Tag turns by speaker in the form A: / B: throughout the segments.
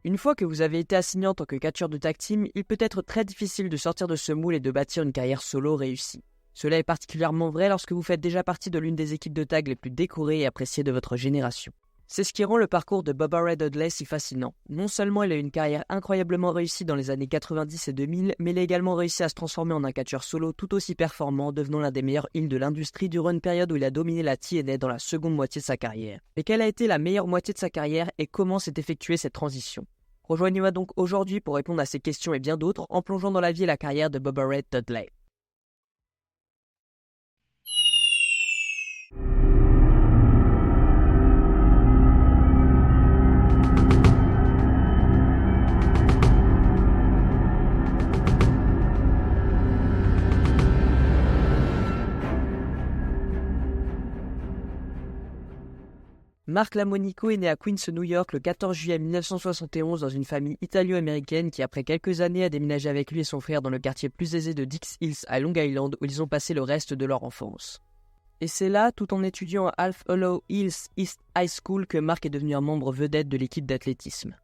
A: Une fois que vous avez été assigné en tant que catcheur de tag team, il peut être très difficile de sortir de ce moule et de bâtir une carrière solo réussie. Cela est particulièrement vrai lorsque vous faites déjà partie de l'une des équipes de tag les plus décorées et appréciées de votre génération. C'est ce qui rend le parcours de Bubba Ray Dudley si fascinant. Non seulement il a eu une carrière incroyablement réussie dans les années 90 et 2000, mais il a également réussi à se transformer en un catcheur solo tout aussi performant, devenant l'un des meilleurs heels de l'industrie durant une période où il a dominé la TNA dans la seconde moitié de sa carrière. Mais quelle a été la meilleure moitié de sa carrière et comment s'est effectuée cette transition? Rejoignez-moi donc aujourd'hui pour répondre à ces questions et bien d'autres en plongeant dans la vie et la carrière de Bubba Ray Dudley. Mark Lamonico est né à Queens, New York, le 14 juillet 1971 dans une famille italo-américaine qui, après quelques années, a déménagé avec lui et son frère dans le quartier plus aisé de Dix Hills à Long Island où ils ont passé le reste de leur enfance. Et c'est là, tout en étudiant à Half Hollow Hills East High School, que Mark est devenu un membre vedette de l'équipe d'athlétisme.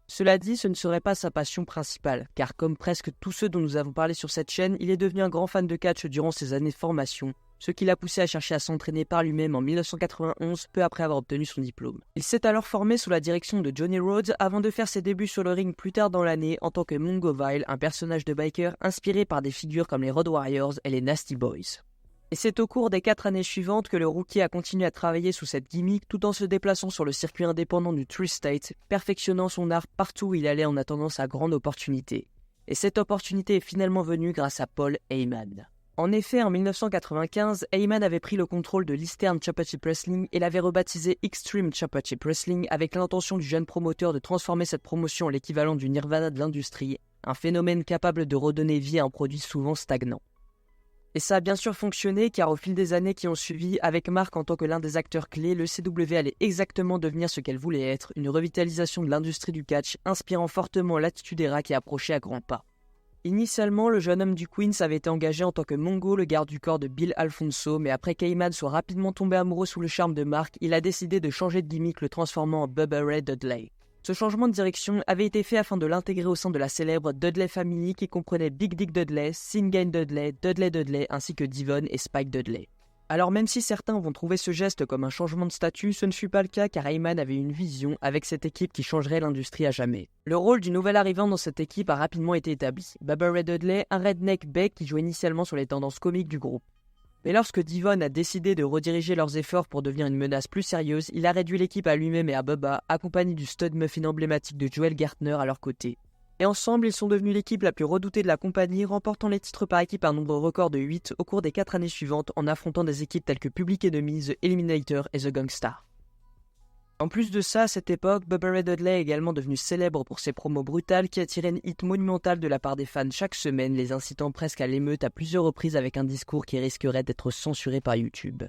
A: Cela dit, ce ne serait pas sa passion principale, car comme presque tous ceux dont nous avons parlé sur cette chaîne, il est devenu un grand fan de catch durant ses années de formation, ce qui l'a poussé à chercher à s'entraîner par lui-même en 1991, peu après avoir obtenu son diplôme. Il s'est alors formé sous la direction de Johnny Rhodes avant de faire ses débuts sur le ring plus tard dans l'année en tant que Mongo Vile, un personnage de biker inspiré par des figures comme les Road Warriors et les Nasty Boys. Et c'est au cours des 4 années suivantes que le rookie a continué à travailler sous cette gimmick tout en se déplaçant sur le circuit indépendant du Tri-State, perfectionnant son art partout où il allait en attendant sa grande opportunité. Et cette opportunité est finalement venue grâce à Paul Heyman. En effet, en 1995, Heyman avait pris le contrôle de l'Eastern Championship Wrestling et l'avait rebaptisé Extreme Championship Wrestling avec l'intention du jeune promoteur de transformer cette promotion en l'équivalent du Nirvana de l'industrie, un phénomène capable de redonner vie à un produit souvent stagnant. Et ça a bien sûr fonctionné car au fil des années qui ont suivi, avec Mark en tant que l'un des acteurs clés, le CW allait exactement devenir ce qu'elle voulait être, une revitalisation de l'industrie du catch, inspirant fortement l'Attitude Era qui approchait à grands pas. Initialement, le jeune homme du Queens avait été engagé en tant que Mongo, le garde du corps de Bill Alfonso, mais après qu'Heyman soit rapidement tombé amoureux sous le charme de Mark, il a décidé de changer de gimmick, le transformant en Bubba Ray Dudley. Ce changement de direction avait été fait afin de l'intégrer au sein de la célèbre Dudley Family qui comprenait Big Dick Dudley, Singain Dudley, Dudley Dudley ainsi que Devon et Spike Dudley. Alors même si certains vont trouver ce geste comme un changement de statut, ce ne fut pas le cas car Heyman avait une vision avec cette équipe qui changerait l'industrie à jamais. Le rôle du nouvel arrivant dans cette équipe a rapidement été établi. Bubba Ray Dudley, un redneck bec qui jouait initialement sur les tendances comiques du groupe. Mais lorsque Devon a décidé de rediriger leurs efforts pour devenir une menace plus sérieuse, il a réduit l'équipe à lui-même et à Bubba, accompagné du stud muffin emblématique de Joel Gertner à leur côté. Et ensemble, ils sont devenus l'équipe la plus redoutée de la compagnie, remportant les titres par équipe à un nombre record de 8 au cours des 4 années suivantes en affrontant des équipes telles que Public Enemy, The Eliminator et The Gangstar. En plus de ça, à cette époque, Bubba Ray Dudley est également devenu célèbre pour ses promos brutales qui attiraient une hit monumentale de la part des fans chaque semaine, les incitant presque à l'émeute à plusieurs reprises avec un discours qui risquerait d'être censuré par YouTube.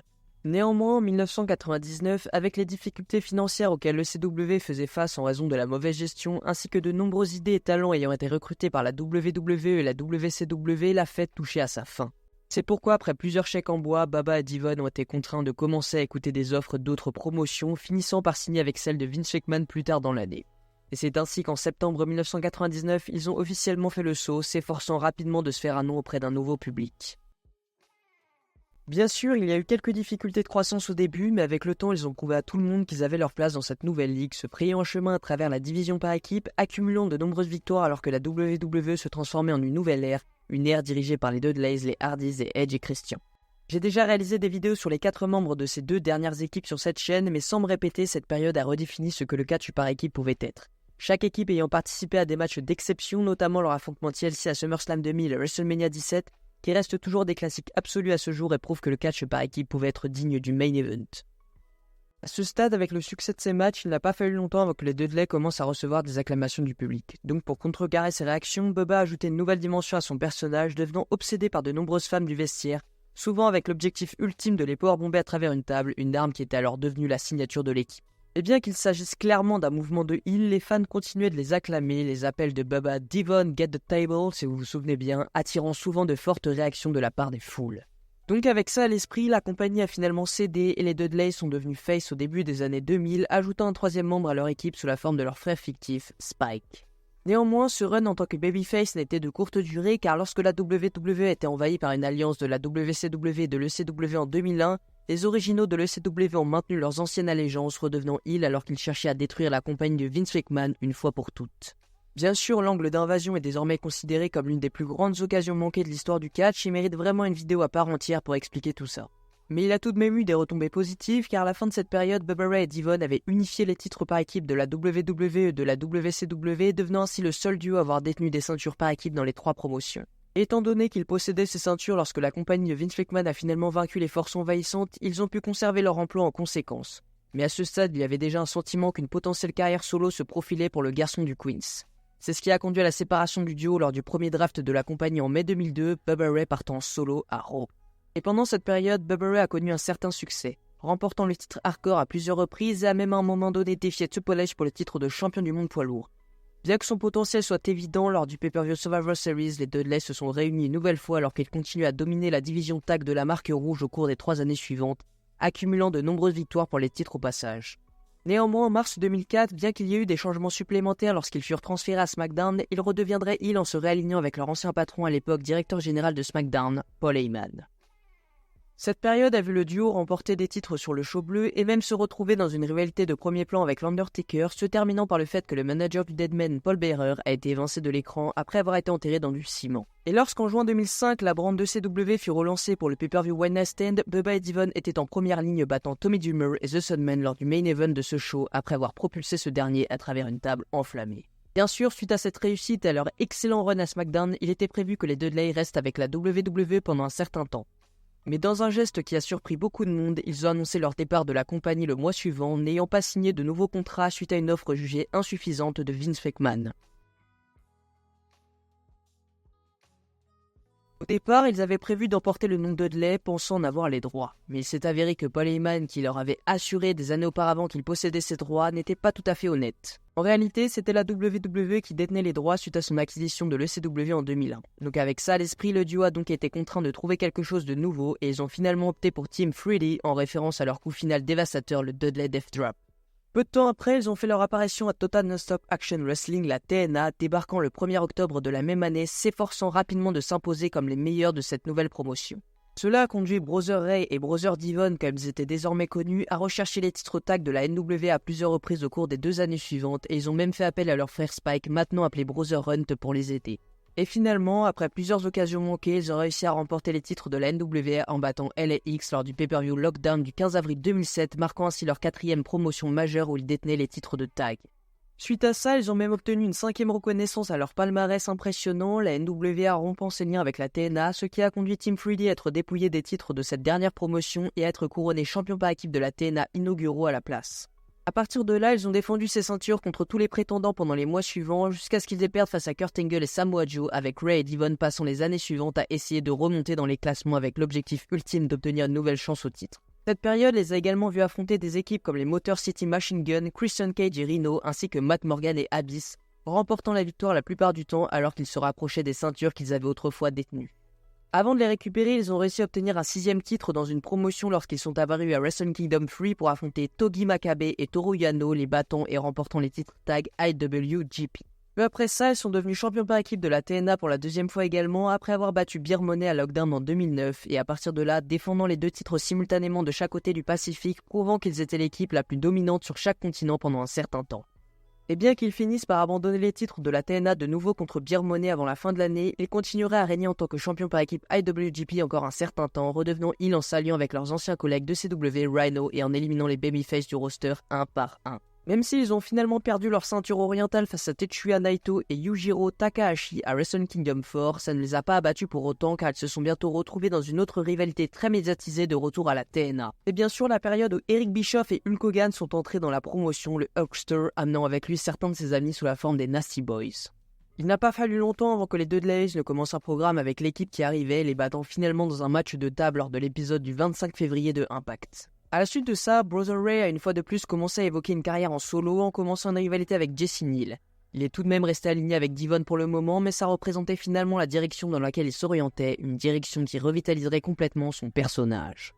A: Néanmoins, en 1999, avec les difficultés financières auxquelles le CW faisait face en raison de la mauvaise gestion, ainsi que de nombreuses idées et talents ayant été recrutés par la WWE et la WCW, la fête touchait à sa fin. C'est pourquoi, après plusieurs chèques en bois, Bubba et Devon ont été contraints de commencer à écouter des offres d'autres promotions, finissant par signer avec celle de Vince McMahon plus tard dans l'année. Et c'est ainsi qu'en septembre 1999, ils ont officiellement fait le saut, s'efforçant rapidement de se faire un nom auprès d'un nouveau public. Bien sûr, il y a eu quelques difficultés de croissance au début, mais avec le temps, ils ont prouvé à tout le monde qu'ils avaient leur place dans cette nouvelle ligue, se frayant un chemin à travers la division par équipe, accumulant de nombreuses victoires alors que la WWE se transformait en une nouvelle ère, une ère dirigée par les Dudleys, les Hardys et Edge et Christian. J'ai déjà réalisé des vidéos sur les 4 membres de ces 2 dernières équipes sur cette chaîne, mais sans me répéter, cette période a redéfini ce que le catch par équipe pouvait être. Chaque équipe ayant participé à des matchs d'exception, notamment leur affrontement TLC à SummerSlam 2000 et WrestleMania 17, qui restent toujours des classiques absolus à ce jour et prouvent que le catch par équipe pouvait être digne du main event. À ce stade, avec le succès de ces matchs, il n'a pas fallu longtemps avant que les Dudley commencent à recevoir des acclamations du public. Donc pour contrecarrer ces réactions, Bubba a ajouté une nouvelle dimension à son personnage, devenant obsédé par de nombreuses femmes du vestiaire, souvent avec l'objectif ultime de les powerbomber à travers une table, une arme qui était alors devenue la signature de l'équipe. Et bien qu'il s'agisse clairement d'un mouvement de heel, les fans continuaient de les acclamer, les appels de Bubba Devon Get the Table, si vous vous souvenez bien, attirant souvent de fortes réactions de la part des foules. Donc avec ça à l'esprit, la compagnie a finalement cédé et les Dudley sont devenus face au début des années 2000, ajoutant un troisième membre à leur équipe sous la forme de leur frère fictif, Spike. Néanmoins, ce run en tant que babyface n'était de courte durée car lorsque la WWE était envahie par une alliance de la WCW et de l'ECW en 2001, les originaux de l'ECW ont maintenu leurs anciennes allégeances, redevenant heel alors qu'ils cherchaient à détruire la compagnie de Vince McMahon une fois pour toutes. Bien sûr, l'angle d'invasion est désormais considéré comme l'une des plus grandes occasions manquées de l'histoire du catch et mérite vraiment une vidéo à part entière pour expliquer tout ça. Mais il a tout de même eu des retombées positives car à la fin de cette période, Bubba Ray et Devon avaient unifié les titres par équipe de la WWE et de la WCW, devenant ainsi le seul duo à avoir détenu des ceintures par équipe dans les 3 promotions. Étant donné qu'ils possédaient ces ceintures lorsque la compagnie de Vince McMahon a finalement vaincu les forces envahissantes, ils ont pu conserver leur emploi en conséquence. Mais à ce stade, il y avait déjà un sentiment qu'une potentielle carrière solo se profilait pour le garçon du Queens. C'est ce qui a conduit à la séparation du duo lors du premier draft de la compagnie en mai 2002, Bubba Ray partant solo à Raw. Et pendant cette période, Bubba Ray a connu un certain succès, remportant le titre hardcore à plusieurs reprises et a même à un moment donné défié Triple H pour le titre de champion du monde poids lourd. Bien que son potentiel soit évident, lors du pay-per-view Survivor Series, les Dudley se sont réunis une nouvelle fois alors qu'ils continuent à dominer la division tag de la marque rouge au cours des 3 années suivantes, accumulant de nombreuses victoires pour les titres au passage. Néanmoins, en mars 2004, bien qu'il y ait eu des changements supplémentaires lorsqu'ils furent transférés à SmackDown, ils redeviendraient heel en se réalignant avec leur ancien patron à l'époque, directeur général de SmackDown, Paul Heyman. Cette période a vu le duo remporter des titres sur le show bleu et même se retrouver dans une rivalité de premier plan avec l'Undertaker, se terminant par le fait que le manager du Deadman, Paul Bearer, a été évincé de l'écran après avoir été enterré dans du ciment. Et lorsqu'en juin 2005, la brand de CW fut relancée pour le pay-per-view One Night Stand, Bubba et Devon étaient en première ligne battant Tommy Dreamer et The Sandman lors du main event de ce show après avoir propulsé ce dernier à travers une table enflammée. Bien sûr, suite à cette réussite et à leur excellent run à SmackDown, il était prévu que les Dudley restent avec la WWE pendant un certain temps. Mais dans un geste qui a surpris beaucoup de monde, ils ont annoncé leur départ de la compagnie le mois suivant, n'ayant pas signé de nouveaux contrats suite à une offre jugée insuffisante de Vince McMahon. Au départ, ils avaient prévu d'emporter le nom Dudley, pensant en avoir les droits. Mais il s'est avéré que Paul Heyman, qui leur avait assuré des années auparavant qu'il possédait ces droits, n'était pas tout à fait honnête. En réalité, c'était la WWE qui détenait les droits suite à son acquisition de l'ECW en 2001. Donc avec ça à l'esprit, le duo a donc été contraint de trouver quelque chose de nouveau et ils ont finalement opté pour Team 3D en référence à leur coup final dévastateur, le Dudley Death Drop. Peu de temps après, ils ont fait leur apparition à Total Non-Stop Action Wrestling, la TNA, débarquant le 1er octobre de la même année, s'efforçant rapidement de s'imposer comme les meilleurs de cette nouvelle promotion. Cela a conduit Brother Ray et Brother Devon, comme ils étaient désormais connus, à rechercher les titres tag de la NWA à plusieurs reprises au cours des 2 années suivantes et ils ont même fait appel à leur frère Spike, maintenant appelé Brother Hunt, pour les aider. Et finalement, après plusieurs occasions manquées, ils ont réussi à remporter les titres de la NWA en battant LAX lors du pay-per-view Lockdown du 15 avril 2007, marquant ainsi leur 4e promotion majeure où ils détenaient les titres de tag. Suite à ça, ils ont même obtenu une 5e reconnaissance à leur palmarès impressionnant, la NWA rompant ses liens avec la TNA, ce qui a conduit Team 3D à être dépouillé des titres de cette dernière promotion et à être couronné champion par équipe de la TNA inauguraux à la place. À partir de là, ils ont défendu ces ceintures contre tous les prétendants pendant les mois suivants, jusqu'à ce qu'ils aient perdu face à Kurt Angle et Samoa Joe, avec Ray et Devon passant les années suivantes à essayer de remonter dans les classements avec l'objectif ultime d'obtenir une nouvelle chance au titre. Cette période les a également vus affronter des équipes comme les Motor City Machine Gun, Christian Cage et Rhino, ainsi que Matt Morgan et Abyss, remportant la victoire la plupart du temps alors qu'ils se rapprochaient des ceintures qu'ils avaient autrefois détenues. Avant de les récupérer, ils ont réussi à obtenir un 6e titre dans une promotion lorsqu'ils sont apparus à Wrestle Kingdom 3 pour affronter Togi Makabe et Toru Yano, les battant et remportant les titres tag IWGP. Peu après ça, ils sont devenus champions par équipe de la TNA pour la 2e fois également, après avoir battu Beer Money à Lockdown en 2009, et à partir de là, défendant les 2 titres simultanément de chaque côté du Pacifique, prouvant qu'ils étaient l'équipe la plus dominante sur chaque continent pendant un certain temps. Et bien qu'ils finissent par abandonner les titres de la TNA de nouveau contre Beer Money avant la fin de l'année, ils continueraient à régner en tant que champions par équipe IWGP encore un certain temps, redevenant heel en s'alliant avec leurs anciens collègues de CW, Rhino, et en éliminant les babyface du roster un par un. Même s'ils ont finalement perdu leur ceinture orientale face à Tetsuya Naito et Yujiro Takahashi à Wrestle Kingdom 4, ça ne les a pas abattus pour autant car ils se sont bientôt retrouvés dans une autre rivalité très médiatisée de retour à la TNA. Et bien sûr la période où Eric Bischoff et Hulk Hogan sont entrés dans la promotion, le Hulkster, amenant avec lui certains de ses amis sous la forme des Nasty Boys. Il n'a pas fallu longtemps avant que les Dudleys ne commencent un programme avec l'équipe qui arrivait, les battant finalement dans un match de table lors de l'épisode du 25 février de Impact. À la suite de ça, Brother Ray a une fois de plus commencé à évoquer une carrière en solo en commençant une rivalité avec Jesse Neal. Il est tout de même resté aligné avec Devon pour le moment, mais ça représentait finalement la direction dans laquelle il s'orientait, une direction qui revitaliserait complètement son personnage.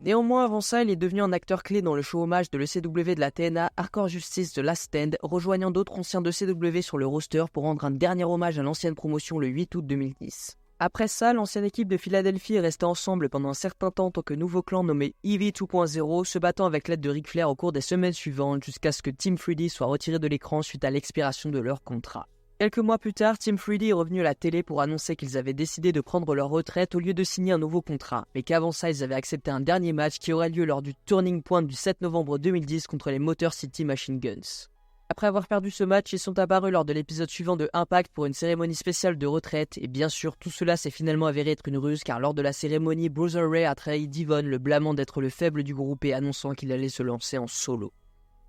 A: Néanmoins, avant ça, il est devenu un acteur clé dans le show hommage de l'ECW de la TNA Hardcore Justice The Last Stand, rejoignant d'autres anciens de CW sur le roster pour rendre un dernier hommage à l'ancienne promotion le 8 août 2010. Après ça, l'ancienne équipe de Philadelphie est restée ensemble pendant un certain temps en tant que nouveau clan nommé EV 2.0, se battant avec l'aide de Ric Flair au cours des semaines suivantes jusqu'à ce que Team 3D soit retiré de l'écran suite à l'expiration de leur contrat. Quelques mois plus tard, Team 3D est revenu à la télé pour annoncer qu'ils avaient décidé de prendre leur retraite au lieu de signer un nouveau contrat, mais qu'avant ça, ils avaient accepté un dernier match qui aurait lieu lors du Turning Point du 7 novembre 2010 contre les Motor City Machine Guns. Après avoir perdu ce match, ils sont apparus lors de l'épisode suivant de Impact pour une cérémonie spéciale de retraite, et bien sûr, tout cela s'est finalement avéré être une ruse car lors de la cérémonie, Brother Ray a trahi Devon, le blâmant d'être le faible du groupe et annonçant qu'il allait se lancer en solo.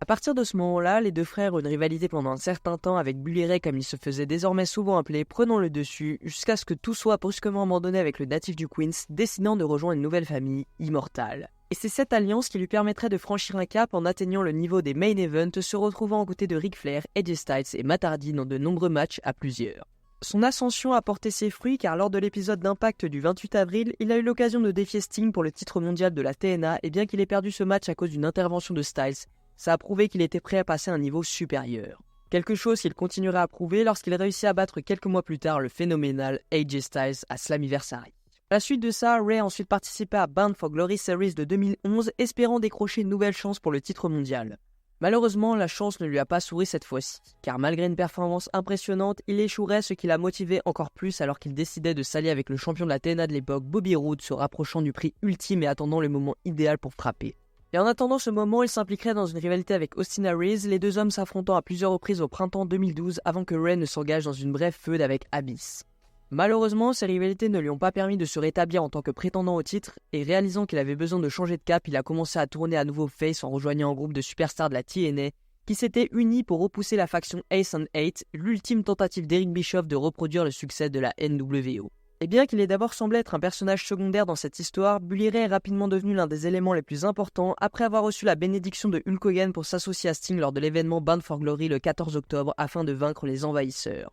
A: À partir de ce moment-là, les deux frères ont une rivalité pendant un certain temps avec Bully Ray comme il se faisait désormais souvent appeler, prenant le dessus, jusqu'à ce que tout soit brusquement abandonné avec le natif du Queens, décidant de rejoindre une nouvelle famille, Immortal. Et c'est cette alliance qui lui permettrait de franchir un cap en atteignant le niveau des main events, se retrouvant aux côtés de Ric Flair, AJ Styles et Matt Hardy dans de nombreux matchs à plusieurs. Son ascension a porté ses fruits car lors de l'épisode d'Impact du 28 avril, il a eu l'occasion de défier Sting pour le titre mondial de la TNA et bien qu'il ait perdu ce match à cause d'une intervention de Styles, ça a prouvé qu'il était prêt à passer à un niveau supérieur. Quelque chose qu'il continuera à prouver lorsqu'il réussit à battre quelques mois plus tard le phénoménal AJ Styles à Slammiversary. À la suite de ça, Ray a ensuite participé à Bound for Glory Series de 2011, espérant décrocher une nouvelle chance pour le titre mondial. Malheureusement, la chance ne lui a pas souri cette fois-ci, car malgré une performance impressionnante, il échouerait, ce qui l'a motivé encore plus alors qu'il décidait de s'allier avec le champion de la TNA de l'époque, Bobby Roode, se rapprochant du prix ultime et attendant le moment idéal pour frapper. Et en attendant ce moment, il s'impliquerait dans une rivalité avec Austin Aries, les deux hommes s'affrontant à plusieurs reprises au printemps 2012 avant que Ray ne s'engage dans une brève feud avec Abyss. Malheureusement, ces rivalités ne lui ont pas permis de se rétablir en tant que prétendant au titre, et réalisant qu'il avait besoin de changer de cap, il a commencé à tourner à nouveau face en rejoignant un groupe de superstars de la TNA qui s'était uni pour repousser la faction Ace and Eight, l'ultime tentative d'Eric Bischoff de reproduire le succès de la NWO. Et bien qu'il ait d'abord semblé être un personnage secondaire dans cette histoire, Bully Ray est rapidement devenu l'un des éléments les plus importants après avoir reçu la bénédiction de Hulk Hogan pour s'associer à Sting lors de l'événement Bound for Glory le 14 octobre afin de vaincre les envahisseurs.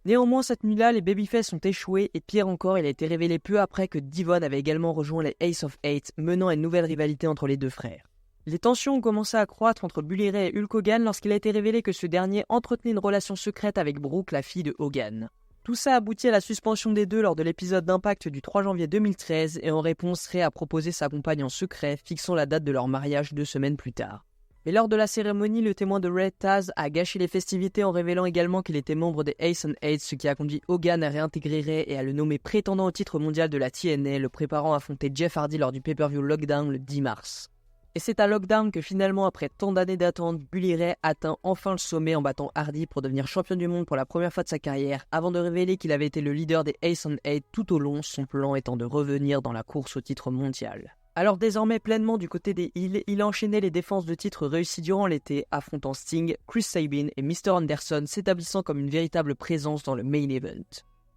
A: Néanmoins, cette nuit-là, les babyface ont échoué et pire encore, il a été révélé peu après que Devon avait également rejoint les Ace of Eight, menant à une nouvelle rivalité entre les deux frères. Les tensions ont commencé à croître entre Bully Ray et Hulk Hogan lorsqu'il a été révélé que ce dernier entretenait une relation secrète avec Brooke, la fille de Hogan. Tout ça aboutit à la suspension des deux lors de l'épisode d'Impact du 3 janvier 2013 et en réponse, Ray a proposé sa compagne en secret, fixant la date de leur mariage 2 semaines plus tard. Mais lors de la cérémonie, le témoin de Ray, Taz, a gâché les festivités en révélant également qu'il était membre des Ace and Eight, ce qui a conduit Hogan à réintégrer Ray et à le nommer prétendant au titre mondial de la TNA, le préparant à affronter Jeff Hardy lors du pay-per-view Lockdown le 10 mars. Et c'est à Lockdown que finalement, après tant d'années d'attente, Bully Ray atteint enfin le sommet en battant Hardy pour devenir champion du monde pour la première fois de sa carrière, avant de révéler qu'il avait été le leader des Ace and Eight tout au long, son plan étant de revenir dans la course au titre mondial. Alors désormais pleinement du côté des heels, il a enchaîné les défenses de titres réussies durant l'été, affrontant Sting, Chris Sabin et Mr. Anderson, s'établissant comme une véritable présence dans le main event.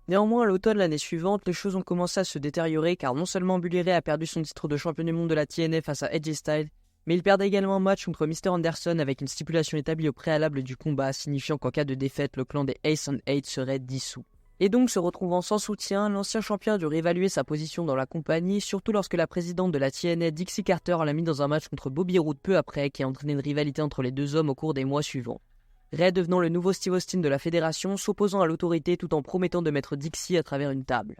A: Néanmoins, à l'automne l'année suivante, les choses ont commencé à se détériorer car non seulement Bully Ray a perdu son titre de champion du monde de la TNA face à AJ Styles, mais il perdait également un match contre Mr. Anderson avec une stipulation établie au préalable du combat, signifiant qu'en cas de défaite, le clan des Ace and Eight serait dissous. Et donc, se retrouvant sans soutien, l'ancien champion a dû réévaluer sa position dans la compagnie, surtout lorsque la présidente de la TNA, Dixie Carter, l'a mis dans un match contre Bobby Roode peu après, qui a entraîné une rivalité entre les deux hommes au cours des mois suivants. Ray, devenant le nouveau Steve Austin de la fédération, s'opposant à l'autorité tout en promettant de mettre Dixie à travers une table.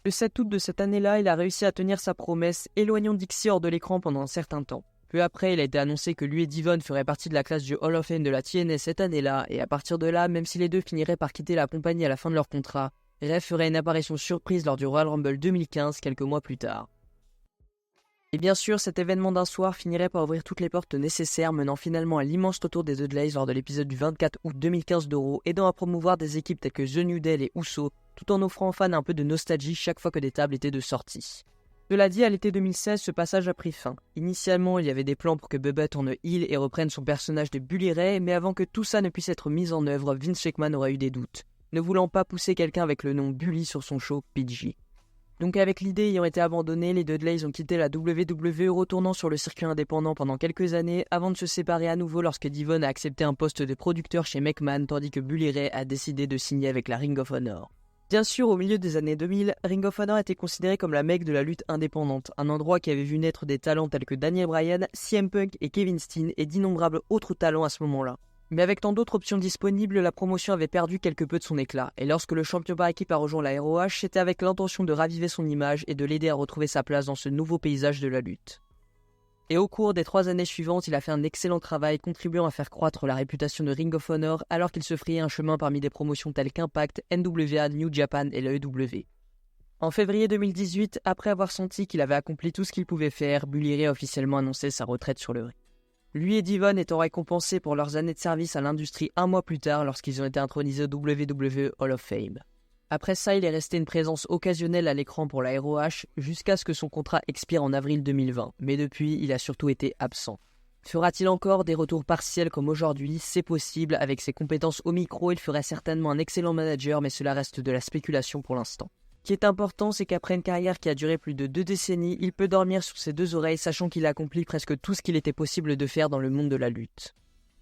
A: Le 7 août de cette année-là, il a réussi à tenir sa promesse, éloignant Dixie hors de l'écran pendant un certain temps. Peu après, il a été annoncé que lui et Devon feraient partie de la classe du Hall of Fame de la TNA cette année-là, et à partir de là, même si les deux finiraient par quitter la compagnie à la fin de leur contrat, Ray ferait une apparition surprise lors du Royal Rumble 2015 quelques mois plus tard. Et bien sûr, cet événement d'un soir finirait par ouvrir toutes les portes nécessaires, menant finalement à l'immense retour des Dudleys lors de l'épisode du 24 août 2015 de Raw, aidant à promouvoir des équipes telles que The New Day et Usos, tout en offrant aux fans un peu de nostalgie chaque fois que des tables étaient de sortie. Cela dit, à l'été 2016, ce passage a pris fin. Initialement, il y avait des plans pour que Bubba tourne heel et reprenne son personnage de Bully Ray, mais avant que tout ça ne puisse être mis en œuvre, Vince McMahon aurait eu des doutes, ne voulant pas pousser quelqu'un avec le nom Bully sur son show PG. Donc avec l'idée ayant été abandonnée, les Dudleys ont quitté la WWE retournant sur le circuit indépendant pendant quelques années avant de se séparer à nouveau lorsque Devon a accepté un poste de producteur chez McMahon tandis que Bully Ray a décidé de signer avec la Ring of Honor. Bien sûr, au milieu des années 2000, Ring of Honor était considéré comme la mecque de la lutte indépendante, un endroit qui avait vu naître des talents tels que Daniel Bryan, CM Punk et Kevin Steen et d'innombrables autres talents à ce moment-là. Mais avec tant d'autres options disponibles, la promotion avait perdu quelque peu de son éclat, et lorsque le champion par équipe a rejoint la ROH, c'était avec l'intention de raviver son image et de l'aider à retrouver sa place dans ce nouveau paysage de la lutte. Et au cours des 3 années suivantes, il a fait un excellent travail, contribuant à faire croître la réputation de Ring of Honor, alors qu'il se frayait un chemin parmi des promotions telles qu'Impact, NWA, New Japan et l'AEW. En février 2018, après avoir senti qu'il avait accompli tout ce qu'il pouvait faire, Bully Ray a officiellement annoncé sa retraite sur le ring. Lui et Devon étant récompensés pour leurs années de service à l'industrie un mois plus tard lorsqu'ils ont été intronisés au WWE Hall of Fame. Après ça, il est resté une présence occasionnelle à l'écran pour la ROH jusqu'à ce que son contrat expire en avril 2020, mais depuis, il a surtout été absent. Fera-t-il encore des retours partiels comme aujourd'hui? C'est possible, avec ses compétences au micro, il ferait certainement un excellent manager, mais cela reste de la spéculation pour l'instant. Ce qui est important, c'est qu'après une carrière qui a duré plus de 2 décennies, il peut dormir sur ses 2 oreilles, sachant qu'il a accompli presque tout ce qu'il était possible de faire dans le monde de la lutte.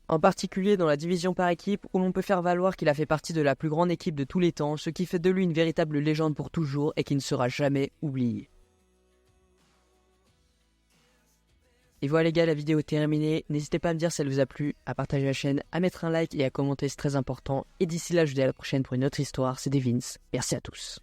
A: En particulier dans la division par équipe, où l'on peut faire valoir qu'il a fait partie de la plus grande équipe de tous les temps, ce qui fait de lui une véritable légende pour toujours et qui ne sera jamais oublié. Et voilà les gars, la vidéo est terminée. N'hésitez pas à me dire si elle vous a plu, à partager la chaîne, à mettre un like et à commenter, c'est très important. Et d'ici là, je vous dis à la prochaine pour une autre histoire. C'était Vince. Merci à tous.